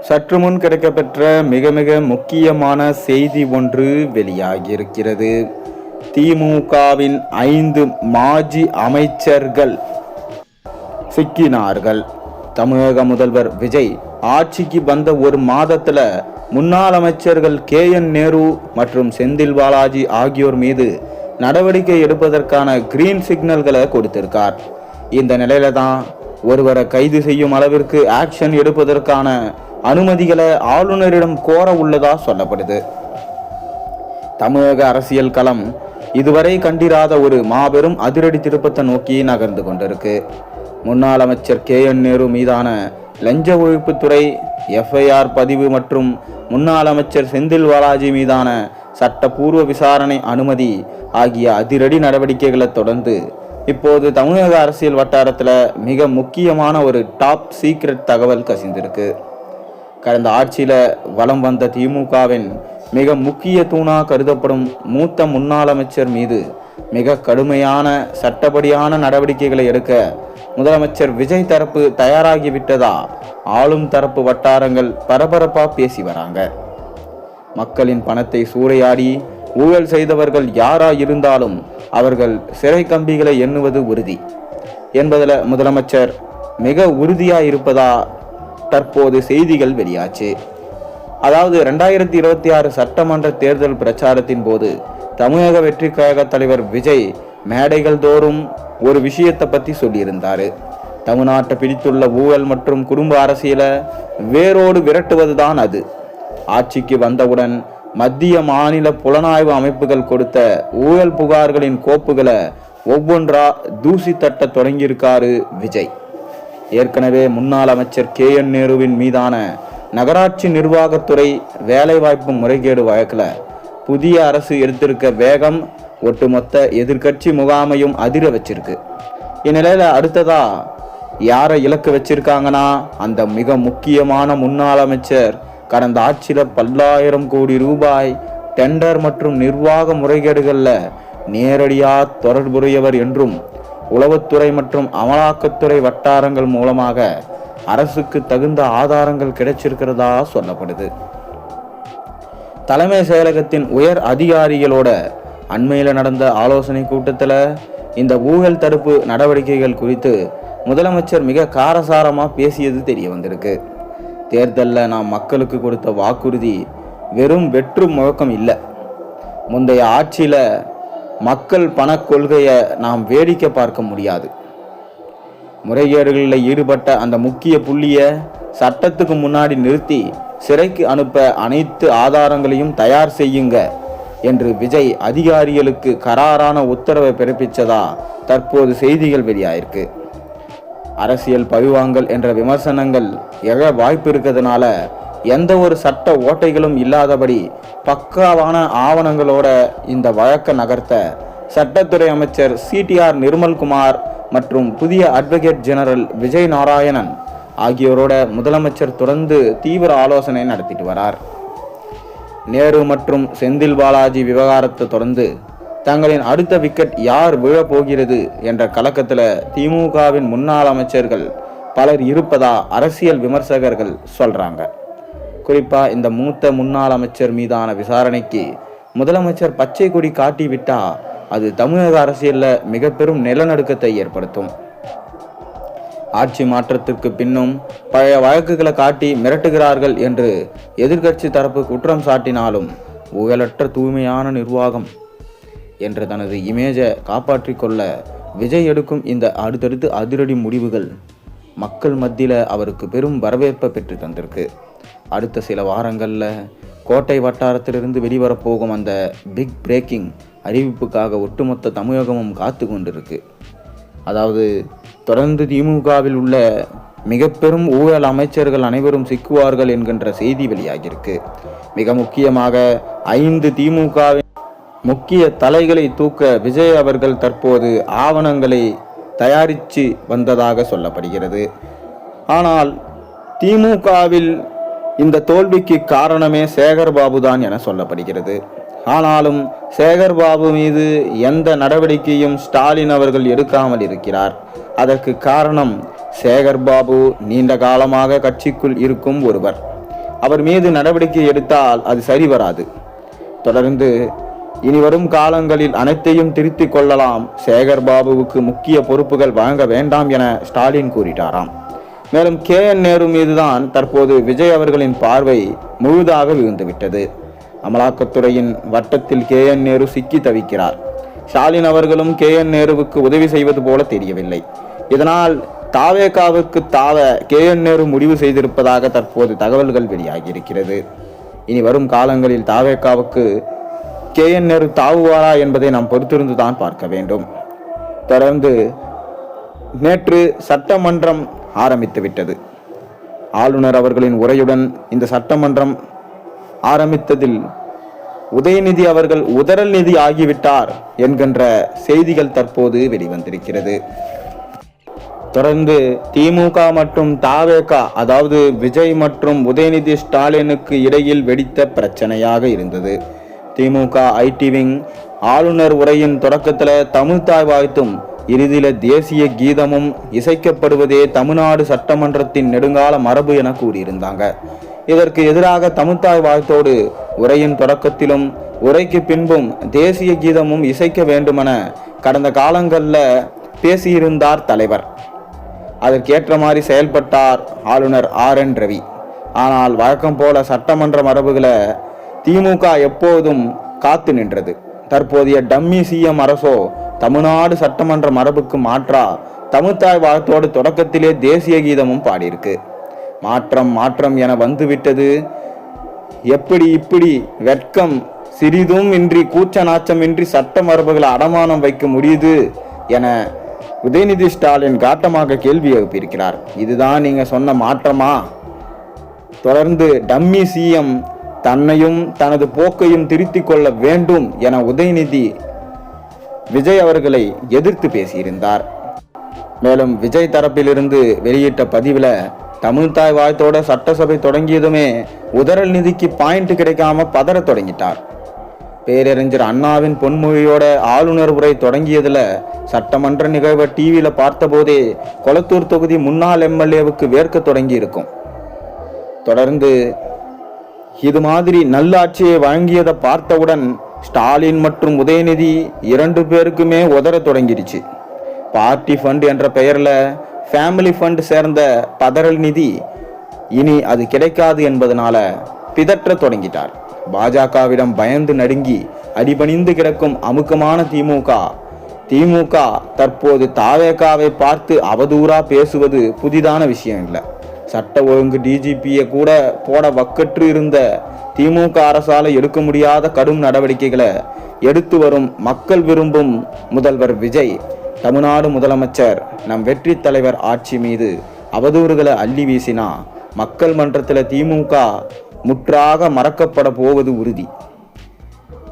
சற்று முன் கிடைக்கப்பெற்ற மிக மிக முக்கியமான செய்தி ஒன்று வெளியாகியிருக்கிறது. திமுகவின் 5 மாஜி அமைச்சர்கள் சிக்கினார்கள். தமிழக முதல்வர் விஜய் ஆட்சிக்கு வந்த ஒரு மாதத்துல முன்னாள் அமைச்சர்கள் KN நேரு மற்றும் செந்தில் பாலாஜி ஆகியோர் மீது நடவடிக்கை எடுப்பதற்கான கிரீன் சிக்னல்களை கொடுத்திருக்கார். இந்த நிலையில தான் ஒருவரை கைது செய்யும் அளவிற்கு ஆக்ஷன் எடுப்பதற்கான அனுமதிகளை ஆளுநரிடம் கோர உள்ளதா சொல்லப்படுது. தமிழக அரசியல் களம் இதுவரை கண்டிராத ஒரு மாபெரும் அதிரடி திருப்பத்தை நோக்கி நகர்ந்து கொண்டிருக்கு. முன்னாள் அமைச்சர் KN நேரு மீதான லஞ்ச ஒழிப்புத்துறை FIR பதிவு மற்றும் முன்னாள் அமைச்சர் செந்தில் பாலாஜி மீதான சட்டப்பூர்வ விசாரணை அனுமதி ஆகிய அதிரடி நடவடிக்கைகளை தொடர்ந்து இப்போது தமிழக அரசியல் வட்டாரத்தில் மிக முக்கியமான ஒரு டாப் சீக்ரெட் தகவல் கசிந்திருக்கு. கடந்த ஆட்சியில் வலம் வந்த திமுகவின் மிக முக்கிய தூணா கருதப்படும் மூத்த முன்னாள் அமைச்சர் மீது மிக கடுமையான சட்டப்படியான நடவடிக்கைகளை எடுக்க முதலமைச்சர் விஜய் தரப்பு தயாராகிவிட்டதா ஆளும் தரப்பு வட்டாரங்கள் பரபரப்பா பேசி வராங்க. மக்களின் பணத்தை சூறையாடி ஊழல் செய்தவர்கள் யாரா இருந்தாலும் அவர்கள் சிறை கம்பிகளை எண்ணுவது உறுதி என்பதில் முதலமைச்சர் மிக உறுதியா இருப்பதா தற்போது செய்திகள் வெளியாச்சு. அதாவது 2026 சட்டமன்ற தேர்தல் பிரச்சாரத்தின் போது தமிழக வெற்றி கழக தலைவர் விஜய் மேடைகள் தோறும் ஒரு விஷயத்தை பத்தி சொல்லியிருந்தாரு. தமிழ்நாட்டை பிடித்துள்ள ஊழல் மற்றும் குடும்ப அரசியலை வேரோடு விரட்டுவதுதான் அது. ஆட்சிக்கு வந்தவுடன் மத்திய மாநில புலனாய்வு அமைப்புகள் கொடுத்த ஊழல் புகார்களின் கோப்புகளை ஒவ்வொன்றா தூசி தட்ட தொடங்கியிருக்காரு விஜய். ஏற்கனவே முன்னாள் அமைச்சர் KN நேருவின் மீதான நகராட்சி நிர்வாகத்துறை வேலைவாய்ப்பு முறைகேடு வழக்கில் புதிய அரசு எடுத்திருக்க வேகம் ஒட்டுமொத்த எதிர்கட்சி முகாமையும் அதிர வச்சிருக்கு. இந்நிலையில அடுத்ததா யாரை இலக்கு வச்சிருக்காங்கன்னா அந்த மிக முக்கியமான முன்னாள் அமைச்சர் கடந்த ஆட்சியில பல்லாயிரம் கோடி ரூபாய் டெண்டர் மற்றும் நிர்வாக முறைகேடுகள்ல நேரடியா தொடர்புடையவர் என்றும் உளவுத்துறை மற்றும் அமலாக்கத்துறை வட்டாரங்கள் மூலமாக அரசுக்கு தகுந்த ஆதாரங்கள் கிடைச்சிருக்கிறதா சொல்லப்படுது. தலைமை செயலகத்தின் உயர் அதிகாரிகளோட அண்மையில நடந்த ஆலோசனை கூட்டத்தில் இந்த ஊழல் தடுப்பு நடவடிக்கைகள் குறித்து முதலமைச்சர் மிக காரசாரமா பேசியது தெரிய வந்திருக்கு. தேர்தலில் நாம் மக்களுக்கு கொடுத்த வாக்குறுதி வெறும் வெற்று முழக்கம் இல்லை. முந்தைய ஆட்சியில மக்கள் பண கொள்கையை நாம் வேடிக்கை பார்க்க முடியாது. முறைகேடுகளில் ஈடுபட்ட அந்த முக்கிய புள்ளியை சட்டத்துக்கு முன்னாடி நிறுத்தி சிறைக்கு அனுப்ப அனைத்து ஆதாரங்களையும் தயார் செய்யுங்க என்று விஜய் அதிகாரிகளுக்கு கராரான உத்தரவை பிறப்பித்ததா தற்போது செய்திகள் வெளியாயிருக்கு. அரசியல் பழிவாங்கல் என்ற விமர்சனங்கள் எழ வாய்ப்பு இருக்கிறதுனால எந்த ஒரு சட்ட ஓட்டைகளும் இல்லாதபடி பக்காவான ஆவணங்களோட இந்த வழக்க நகர்த்த சட்டத்துறை அமைச்சர் CTR நிர்மல்குமார் மற்றும் புதிய அட்வொகேட் ஜெனரல் விஜய் நாராயணன் ஆகியோரோட முதலமைச்சர் தொடர்ந்து தீவிர ஆலோசனை நடத்திட்டு வரார். நேரு மற்றும் செந்தில் பாலாஜி விவகாரத்தை தொடர்ந்து தங்களின் அடுத்த விக்கெட் யார் விழப்போகிறது என்ற கலக்கத்தில் திமுகவின் முன்னாள் அமைச்சர்கள் பலர் இருப்பதா அரசியல் விமர்சகர்கள் சொல்றாங்க. குறிப்பா இந்த மூத்த முன்னாள் அமைச்சர் மீதான விசாரணைக்கு முதலமைச்சர் பச்சை கொடி காட்டிவிட்டா அது தமிழக அரசியல்ல மிக பெரும் நிலநடுக்கத்தை ஏற்படுத்தும். ஆட்சி மாற்றத்திற்கு பின்னும் பழைய வழக்குகளை காட்டி மிரட்டுகிறார்கள் என்று எதிர்கட்சி தரப்பு குற்றம் சாட்டினாலும் ஊழலற்ற தூய்மையான நிர்வாகம் என்று தனது இமேஜை காப்பாற்றிக் கொள்ள விஜய் எடுக்கும் இந்த அடுத்தடுத்து அதிரடி முடிவுகள் மக்கள் மத்தியில் அவருக்கு பெரும் வரவேற்பை பெற்று தந்திருக்கு. அடுத்த சில வாரங்களில் கோட்டை வட்டாரத்திலிருந்து வெளிவரப்போகும் அந்த பிக் பிரேக்கிங் அறிவிப்புக்காக ஒட்டுமொத்த தமிழகமும் காத்து கொண்டிருக்கு. அதாவது தொடர்ந்து திமுகவில் உள்ள மிக பெரும் ஊழல் அமைச்சர்கள் அனைவரும் சிக்குவார்கள் என்கின்ற செய்தி வெளியாகியிருக்கு. மிக முக்கியமாக 5 திமுகவின் முக்கிய தலைகளை தூக்க விஜய் அவர்கள் தற்போது ஆவணங்களை தயாரித்து வந்ததாக சொல்லப்படுகிறது. ஆனால் திமுகவில் இந்த தோல்விக்கு காரணமே சேகர்பாபு தான் என சொல்லப்படுகிறது. ஆனாலும் சேகர்பாபு மீது எந்த நடவடிக்கையும் ஸ்டாலின் அவர்கள் எடுக்காமல் இருக்கிறார். அதற்கு காரணம் சேகர்பாபு நீண்ட காலமாக கட்சிக்குள் இருக்கும் ஒருவர். அவர் மீது நடவடிக்கை எடுத்தால் அது சரி வராது. தொடர்ந்து இனி வரும் காலங்களில் அனைத்தையும் திருத்திக் கொள்ளலாம், சேகர் பாபுவுக்கு முக்கிய பொறுப்புகள் வழங்க வேண்டாம் என ஸ்டாலின் கூறிட்டாராம். மேலும் KN நேரு மீதுதான் தற்போது விஜய் அவர்களின் பார்வை முழுதாக விழுந்துவிட்டது. அமலாக்கத்துறையின் வட்டத்தில் KN நேரு சிக்கி தவிக்கிறார். ஸ்டாலின் அவர்களும் KN நேருவுக்கு உதவி செய்வது போல தெரியவில்லை. இதனால் தாவேகாவுக்கு தாவ KN நேரு முடிவு செய்திருப்பதாக தற்போது தகவல்கள் வெளியாகி இருக்கிறது. இனி வரும் காலங்களில் தாவேகாவுக்கு KN நேரு தாவுவாரா என்பதை நாம் பொறுத்திருந்து தான் பார்க்க வேண்டும். தொடர்ந்து நேற்று சட்டமன்றம் ஆரம்பித்து விட்டது. ஆளுநர் அவர்களின் உரையுடன் இந்த சட்டமன்றம் ஆரம்பித்ததில் உதயநிதி அவர்கள் உதறல் நிதி ஆகிவிட்டார் என்கின்ற செய்திகள் தற்போது வெளிவந்திருக்கிறது. தொடர்ந்து திமுக மற்றும் தாவேகா, அதாவது விஜய் மற்றும் உதயநிதி ஸ்டாலினுக்கு இடையில் வெடித்த பிரச்சனையாக இருந்தது. திமுக ஐடி விங் ஆளுநர் உரையின் தொடக்கத்தில் தமிழ்தாய் வாழ்த்தும் இறுதியில தேசிய கீதமும் இசைக்கப்படுவதே தமிழ்நாடு சட்டமன்றத்தின் நெடுங்கால மரபு என கூறியிருந்தாங்க. இதற்கு எதிராக தமிழ்தாய் வாழ்த்தோடு உரையின் தொடக்கத்திலும் உரைக்கு பின்பும் தேசிய கீதமும் இசைக்க வேண்டுமென கடந்த காலங்களில் பேசியிருந்தார் தலைவர். அதற்கேற்ற மாதிரி செயல்பட்டார் ஆளுநர் RN ரவி. ஆனால் வழக்கம் போல சட்டமன்ற மரபுகளை திமுக எப்போதும் காத்து நின்றது. தற்போதைய டம்மி CM அரசோ தமிழ்நாடு சட்டமன்ற மரபுக்கு மாற்றா தமிழ்தாய் வாழ்த்தோடு தொடக்கத்திலே தேசிய கீதமும் பாடியிருக்கு. மாற்றம் மாற்றம் என வந்துவிட்டது. எப்படி இப்படி வெட்கம் சிறிதும் இன்றி கூச்ச நாச்சமின்றி சட்ட மரபுகளை அடமானம் வைக்க முடியுது என உதயநிதி ஸ்டாலின் காட்டமாக கேள்வி எழுப்பியிருக்கிறார். இதுதான் நீங்க சொன்ன மாற்றமா? தொடர்ந்து டம்மி CM தன்னையும் தனது போக்கையும் திருத்திக் கொள்ள வேண்டும் என உதயநிதி விஜய் அவர்களை எதிர்த்து பேசியிருந்தார். மேலும் விஜய் தரப்பிலிருந்து வெளியிட்ட பதிவில் தமிழ்தாய் வாழ்த்தோட சட்டசபை தொடங்கியதுமே உதறல் நிதிக்கு பாயிண்ட் கிடைக்காம பதற தொடங்கிட்டார். பேரறிஞர் அண்ணாவின் பொன்மொழியோட ஆளுநர் உரை தொடங்கியதுல சட்டமன்ற நிகழ்வை டிவியில பார்த்தபோதே கொளத்தூர் தொகுதி முன்னாள் MLAவுக்கு வேர்க்க தொடங்கி இருக்கும். தொடர்ந்து இது மாதிரி நல்லாட்சியை வழங்கியதை பார்த்தவுடன் ஸ்டாலின் மற்றும் உதயநிதி 2 பேருக்குமே உதற தொடங்கிடுச்சு. பார்ட்டி ஃபண்ட் என்ற பெயர்ல ஃபேமிலி ஃபண்ட் சேர்ந்த பதறல் நிதி இனி அது கிடைக்காது என்பதனால பிதற்ற தொடங்கிட்டார். பாஜகவிடம் பயந்து நடுங்கி அடிபணிந்து கிடக்கும் அமுக்கமான திமுக தற்போது தாவேகாவை பார்த்து அவதூறா பேசுவது புதிதான விஷயம் இல்லை. சட்ட ஒழுங்கு DGPயை கூட போட வக்கற்று இருந்த திமுக அரசால எடுக்க முடியாத கடும் நடவடிக்கைகளை எடுத்து வரும் மக்கள் விரும்பும் முதல்வர் விஜய், தமிழ்நாடு முதலமைச்சர் நம் வெற்றி தலைவர் ஆட்சி மீது அவதூறுகளை அள்ளி வீசினா மக்கள் மன்றத்தில் திமுக முற்றாக மறக்கப்பட போவது உறுதி.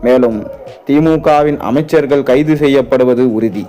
மேலும் திமுகவின் அமைச்சர்கள் கைது செய்யப்படுவது உறுதி.